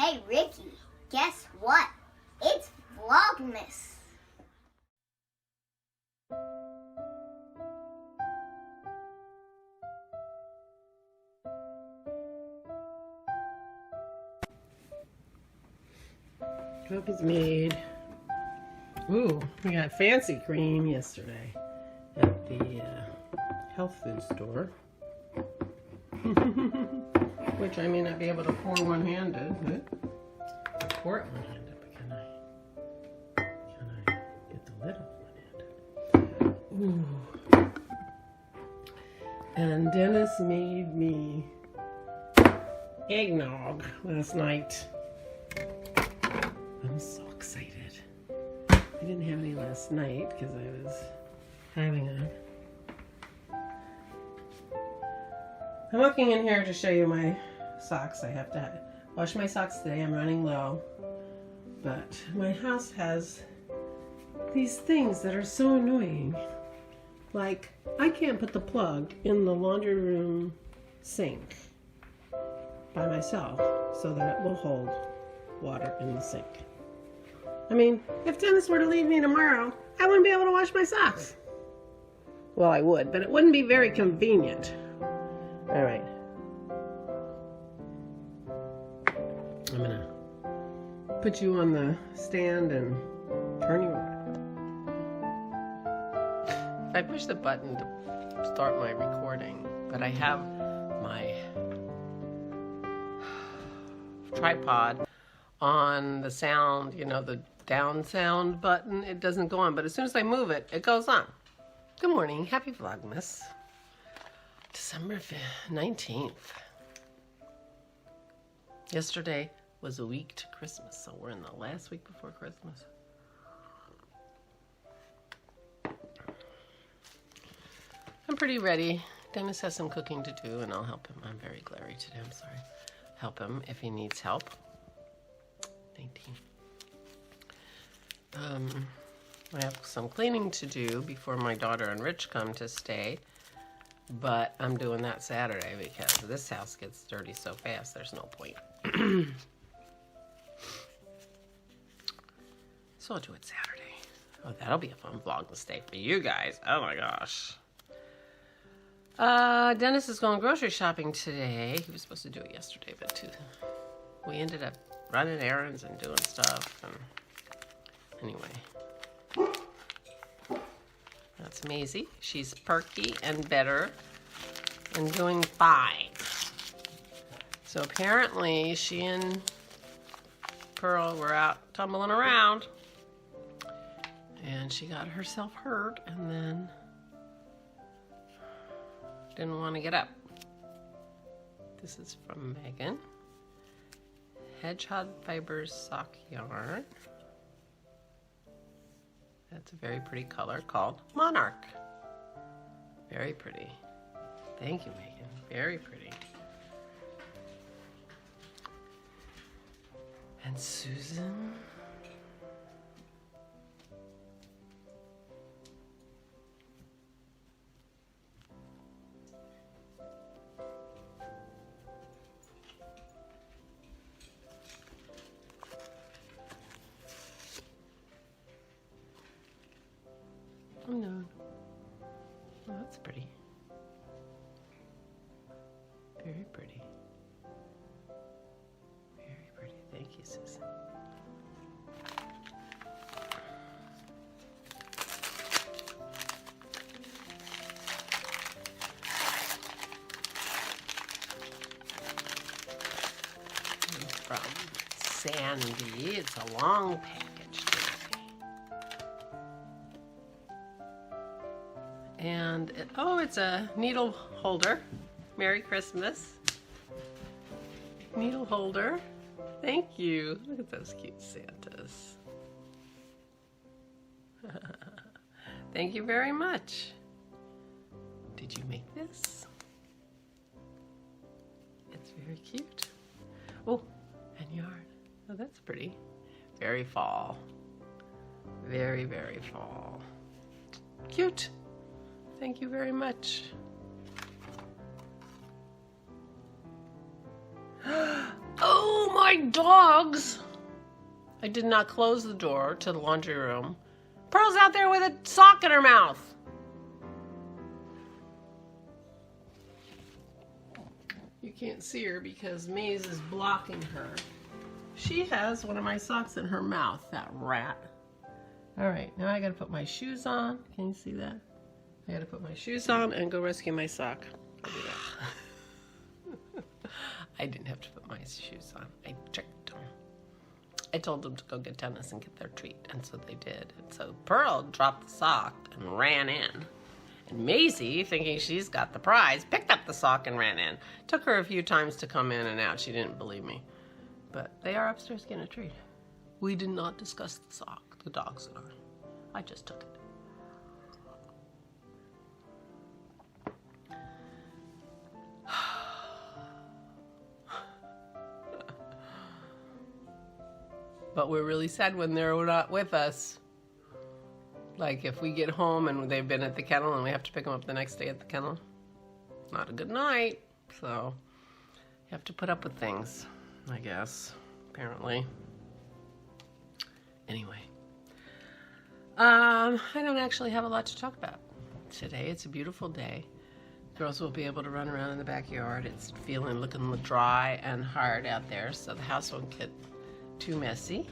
Hey Ricky, guess what? It's Vlogmas. Coffee's made. Ooh, we got fancy cream yesterday at the health food store. Which I may not be able to pour one-handed. Pour it one-handed, but can I get the lid off one-handed? Ooh. And Dennis made me eggnog last night. I'm so excited. I didn't have any last night because I was having a... I'm looking in here to show you my socks. I have to wash my socks today. I'm running low. But my house has these things that are so annoying. Like, I can't put the plug in the laundry room sink by myself so that it will hold water in the sink. I mean, if Dennis were to leave me tomorrow, I wouldn't be able to wash my socks. Well, I would, but it wouldn't be very convenient. All right. I'm gonna put you on the stand and turn you around. I push the button to start my recording, but I have my tripod on the sound, you know, the down sound button. It doesn't go on, but as soon as I move it, it goes on. Good morning. Happy Vlogmas. December 19th. Yesterday was a week to Christmas, so we're in the last week before Christmas. I'm pretty ready. Dennis has some cooking to do, and I'll help him. I'm very glary today. I'm sorry. Help him if he needs help. 19. I have some cleaning to do before my daughter and Rich come to stay, but I'm doing that Saturday because this house gets dirty so fast, there's no point. So I'll do it Saturday. Oh, that'll be a fun Vlogmas day for you guys. Oh my gosh. Dennis is going grocery shopping today. He was supposed to do it yesterday, but we ended up running errands and doing stuff. And anyway, that's Maisie. She's perky and better and doing fine. So apparently she and Pearl were out tumbling around and she got herself hurt and then didn't want to get up. This is from Megan. Hedgehog Fibers sock yarn. That's a very pretty color called Monarch. Very pretty. Thank you, Megan. Very pretty. And Susan. Oh no. Oh, that's pretty. Very pretty. Very pretty. Thank you, Susan. From Sandy. It's a long package today. And it's a needle holder. Merry Christmas. Needle holder. Thank you. Look at those cute Santas. Thank you very much. Did you make this? It's very cute. Oh, and yarn. Oh, that's pretty. Very fall. Very, very fall. Cute. Thank you very much. Oh, my dogs! I did not close the door to the laundry room. Pearl's out there with a sock in her mouth. You can't see her because Maze is blocking her. She has one of my socks in her mouth, that rat. All right, now I gotta put my shoes on. Can you see that? I gotta put my shoes on and go rescue my sock. I'll do that. I didn't have to put my shoes on. I tricked them. I told them to go get tennis and get their treat, and so they did. And so Pearl dropped the sock and ran in. And Maisie, thinking she's got the prize, picked up the sock and ran in. Took her a few times to come in and out. She didn't believe me. But they are upstairs getting a treat. We did not discuss the sock. The dogs are. I just took it. But we're really sad when they're not with us. Like if we get home and they've been at the kennel and we have to pick them up the next day at the kennel. Not a good night. So you have to put up with things, I guess, apparently. Anyway. I don't actually have a lot to talk about today. It's a beautiful day. Girls will be able to run around in the backyard. It's looking dry and hard out there, so the house won't get too messy.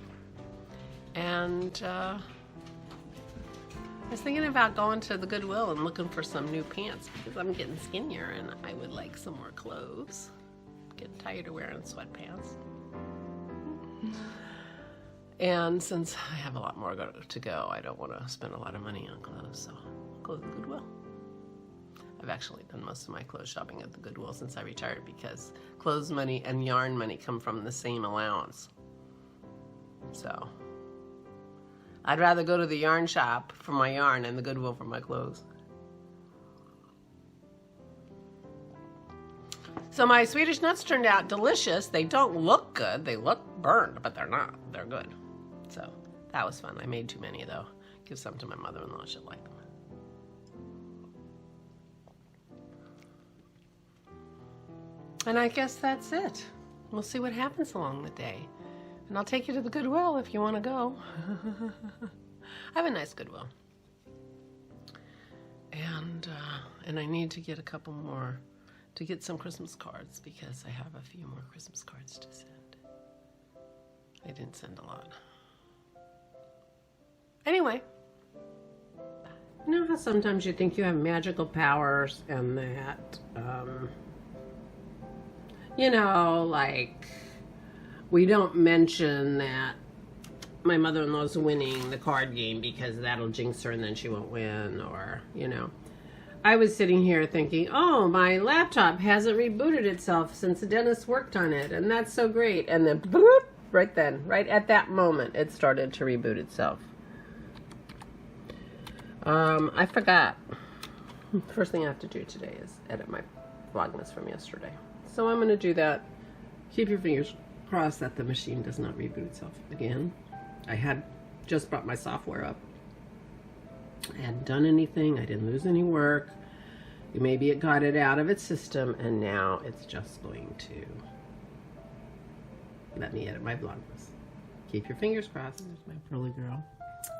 And I was thinking about going to the Goodwill and looking for some new pants because I'm getting skinnier and I would like some more clothes. Getting tired of wearing sweatpants. And since I have a lot more to go, I don't want to spend a lot of money on clothes, so I'll go to the Goodwill. I've actually done most of my clothes shopping at the Goodwill since I retired because clothes money and yarn money come from the same allowance. So I'd rather go to the yarn shop for my yarn and the Goodwill for my clothes. So my Swedish nuts turned out delicious. They don't look good. They look burned, but they're not. They're good. So that was fun. I made too many though. Give some to my mother-in-law. She'll like them. And I guess that's it. We'll see what happens along the day. And I'll take you to the Goodwill if you want to go. I have a nice Goodwill. And I need to get a couple more, to get some Christmas cards because I have a few more Christmas cards to send. I didn't send a lot. Anyway. You know how sometimes you think you have magical powers and that, you know, like, we don't mention that my mother-in-law's winning the card game because that'll jinx her and then she won't win, or, you know. I was sitting here thinking, oh, my laptop hasn't rebooted itself since Dennis worked on it, and that's so great. And then, bloop, right at that moment, it started to reboot itself. I forgot. First thing I have to do today is edit my Vlogmas from yesterday. So I'm going to do that. Keep your fingers crossed that the machine does not reboot itself again. I had just brought my software up. I hadn't done anything. I didn't lose any work. Maybe it got it out of its system, and now it's just going to let me edit my Vlogmas. Keep your fingers crossed. There's my pearly girl.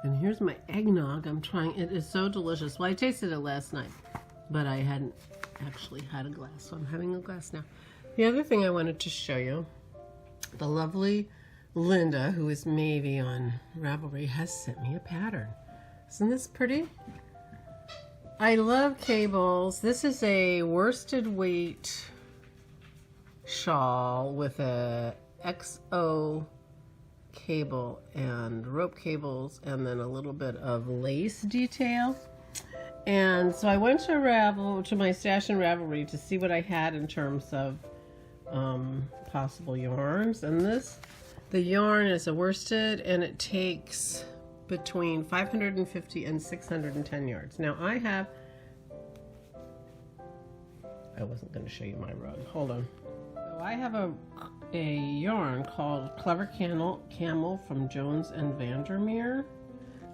And here's my eggnog. I'm trying. It is so delicious. Well, I tasted it last night, but I hadn't actually had a glass, so I'm having a glass now. The other thing I wanted to show you, the lovely Linda, who is Mavie on Ravelry, has sent me a pattern. Isn't this pretty? I love cables. This is a worsted weight shawl with a XO cable and rope cables and then a little bit of lace detail. And so I went to my stash in Ravelry to see what I had in terms of possible yarns. And the yarn is a worsted and it takes between 550 and 610 yards. Now I wasn't going to show you my rug. Hold on. So I have a yarn called Clever Camel from Jones and Vandermeer.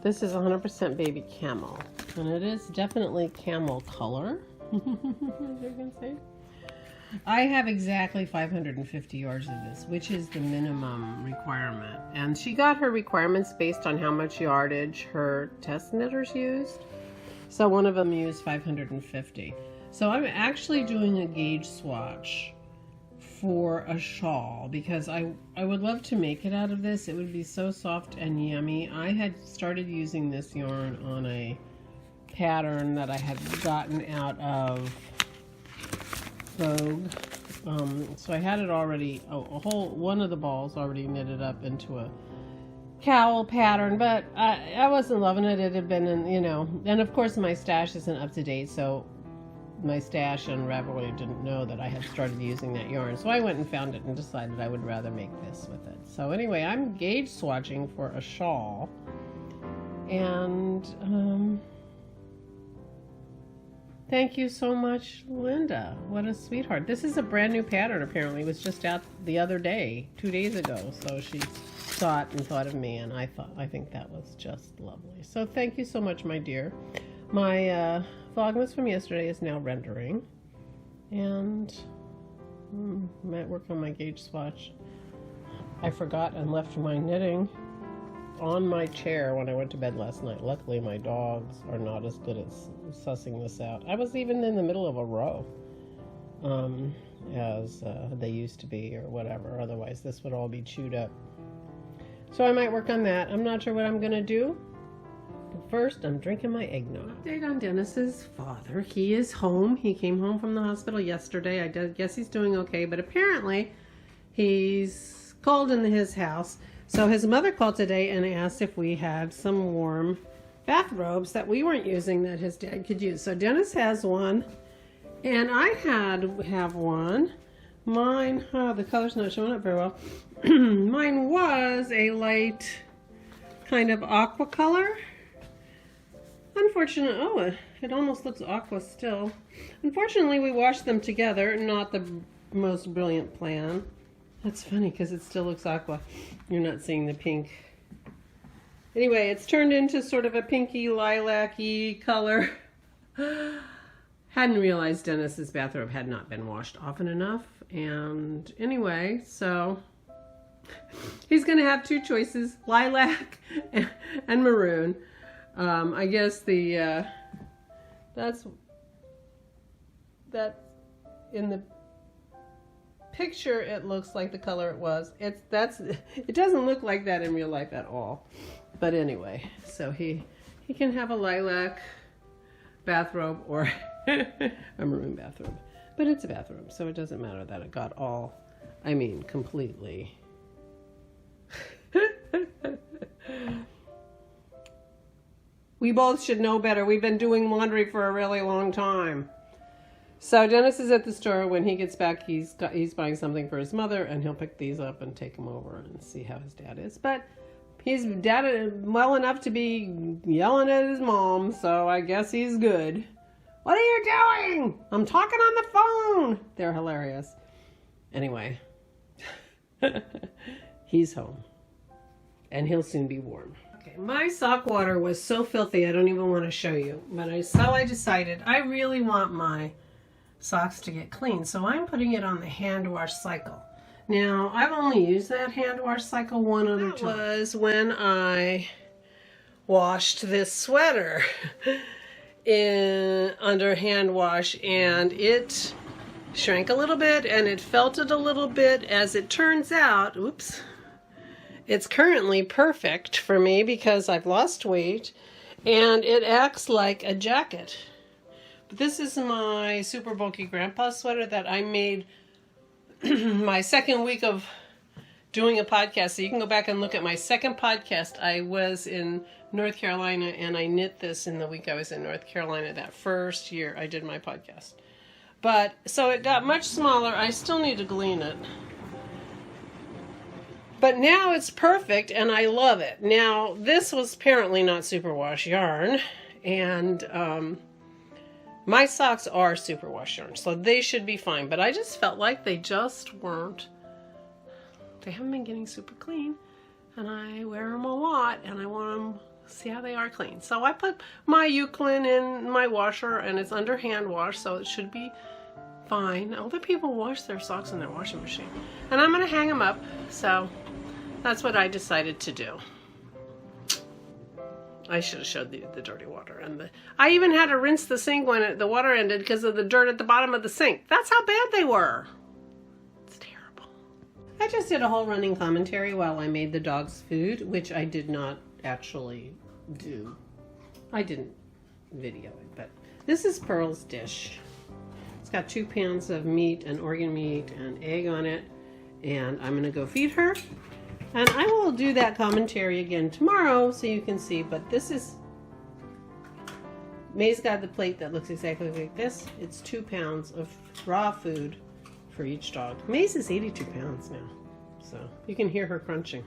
This is 100% baby camel, and it is definitely camel color, as you can see. I have exactly 550 yards of this, which is the minimum requirement. And she got her requirements based on how much yardage her test knitters used. So one of them used 550. So I'm actually doing a gauge swatch for a shawl because I would love to make it out of this. It would be so soft and yummy. I had started using this yarn on a pattern that I had gotten out of Vogue. So I had it already, one of the balls already knitted up into a cowl pattern, but I wasn't loving it. It had been in, you know, and of course my stash isn't up to date, so my stash and Ravelry didn't know that I had started using that yarn. So I went and found it and decided I would rather make this with it. So anyway, I'm gauge swatching for a shawl. And thank you so much, Linda. What a sweetheart. This is a brand new pattern, apparently. It was just out the other day, 2 days ago. So she saw it and thought of me, and I think that was just lovely. So thank you so much, my dear. My Vlogmas from yesterday is now rendering, and might work on my gauge swatch. I forgot and left my knitting on my chair when I went to bed last night. Luckily, my dogs are not as good at sussing this out. I was even in the middle of a row, as they used to be, or whatever. Otherwise, this would all be chewed up. So I might work on that. I'm not sure what I'm gonna do. But first, I'm drinking my eggnog. Update on Dennis's father. He is home. He came home from the hospital yesterday. I guess he's doing okay, but apparently he's cold in his house. So his mother called today and asked if we had some warm bathrobes that we weren't using that his dad could use. So Dennis has one, and I have one. Mine, the color's not showing up very well. Mine was a light kind of aqua color. Unfortunately, it almost looks aqua still. Unfortunately, we washed them together. Not the most brilliant plan. That's funny because it still looks aqua. You're not seeing the pink. Anyway, it's turned into sort of a pinky lilac-y color. Hadn't realized Dennis's bathrobe had not been washed often enough. And anyway, so he's going to have two choices, lilac and maroon. I guess that's in the picture it looks like the color it was. It doesn't look like that in real life at all. But anyway, so he can have a lilac bathrobe or a maroon bathrobe. But it's a bathrobe, so it doesn't matter that it got all, completely. We both should know better. We've been doing laundry for a really long time. So Dennis is at the store. When he gets back, he's buying something for his mother, and he'll pick these up and take them over and see how his dad is. But he's well enough to be yelling at his mom, so I guess he's good. What are you doing? I'm talking on the phone. They're hilarious. Anyway, he's home, and he'll soon be warm. Okay, my sock water was so filthy I don't even want to show you. But I decided I really want my socks to get clean, so I'm putting it on the hand wash cycle. Now, I've only used that hand wash cycle one other time. That was when I washed this sweater under hand wash, and it shrank a little bit and it felted a little bit. As it turns out, oops, it's currently perfect for me because I've lost weight and it acts like a jacket. But this is my super bulky grandpa sweater that I made my second week of doing a podcast. So you can go back and look at my second podcast. I was in North Carolina and I knit this in the week I was in North Carolina that first year I did my podcast. But so it got much smaller. I still need to glean it. But now it's perfect and I love it. Now this was apparently not superwash yarn, and my socks are superwash yarn, so they should be fine. But I just felt like they just weren't. They haven't been getting super clean, and I wear them a lot, and I want them to see how they are clean. So I put my Euclid in my washer, and it's under hand wash, so it should be fine. Other people wash their socks in their washing machine. And I'm going to hang them up. So that's what I decided to do. I should have showed the dirty water. And I even had to rinse the sink when the water ended because of the dirt at the bottom of the sink. That's how bad they were. It's terrible. I just did a whole running commentary while I made the dog's food, which I did not actually do. I didn't video it, but this is Pearl's dish. It's got 2 pounds of meat and organ meat and egg on it, and I'm gonna go feed her. And I will do that commentary again tomorrow so you can see, but this is, May's got the plate that looks exactly like this. It's 2 pounds of raw food for each dog. May's is 82 pounds now, so you can hear her crunching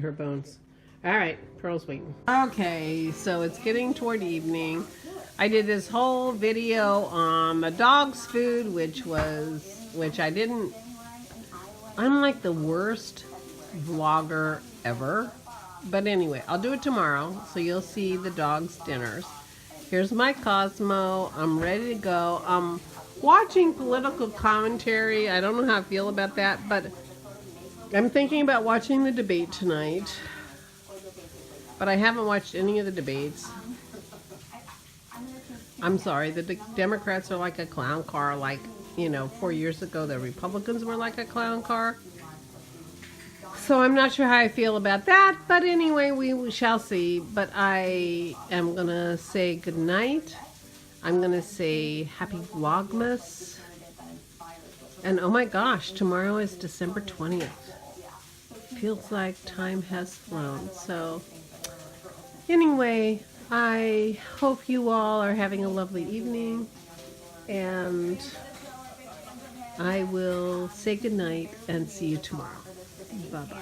her bones. All right, Pearl's waiting. Okay, so it's getting toward evening. I did this whole video on the dog's food, I'm like the worst vlogger ever. But anyway, I'll do it tomorrow, so you'll see the dog's dinners. Here's my Cosmo. I'm ready to go. I'm watching political commentary. I don't know how I feel about that, but I'm thinking about watching the debate tonight. But I haven't watched any of the debates. I'm sorry, the Democrats are like a clown car, like, 4 years ago the Republicans were like a clown car. So I'm not sure how I feel about that, but anyway, we shall see. But I am going to say good night. I'm going to say happy Vlogmas. And oh my gosh, tomorrow is December 20th. Feels like time has flown. So anyway, I hope you all are having a lovely evening, and I will say goodnight and see you tomorrow. Bye-bye.